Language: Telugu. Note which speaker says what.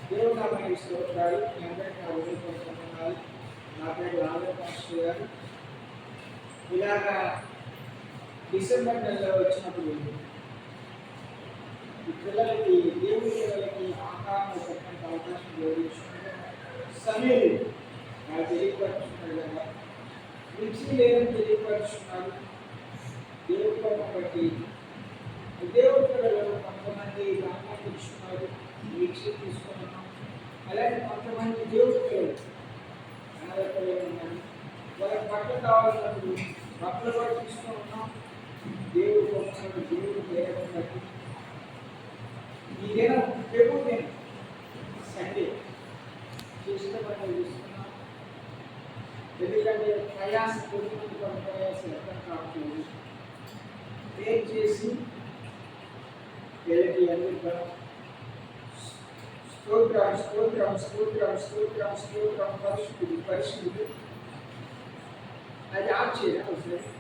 Speaker 1: దేవుడు నామని స్తోత్రాలు. మీ అందరికీ నా హృదయపూర్వక నా పేరు రాఘవ పాస్టర్ గారు. ఇలాగా డిసెంబర్ నెలలో వచ్చినప్పుడు ఈ పిల్లలకి దేవుడి పిల్లలకి ఆహారం పెట్టడానికి అవకాశం జరుగుతుంది. సమీరు నాకు తెలియపరుచున్నాడు కదా, మిక్సీ లేదని తెలియపరుచున్నారు. దేవుడి కోపం బట్టి దేవుడి పిల్లలు కొంతమంది దాంట్లో కూర్చున్నారు, మిక్సీ తీసుకున్నాం. అలాగే కొంతమంది దేవుడి పిల్లలు అనాథ పిల్లలు ఉన్నారు. వాళ్ళకి బట్టలు కావాలన్నప్పుడు బట్టలు కూడా తీసుకొని ఉన్నాం. దేవుడి కోసం దేవుడు చేయడం బట్టి ఈ దినం ప్రభు దినం సండే చేసినట్టు చూస్తున్నాం. ఎందుకంటే ప్రయాస కొద్దిమంది కొంత ప్రయాసం ఎక్కడ కావట్లేదు. ఏం చేసి వీళ్ళకి అందరికీ స్తోత్రం స్తోత్రం స్తోత్రం స్తోత్రం స్తోత్రం పరిశుద్ధుడు పరిశుద్ధుడు. అది ఆప్ చేయడం అవసరం.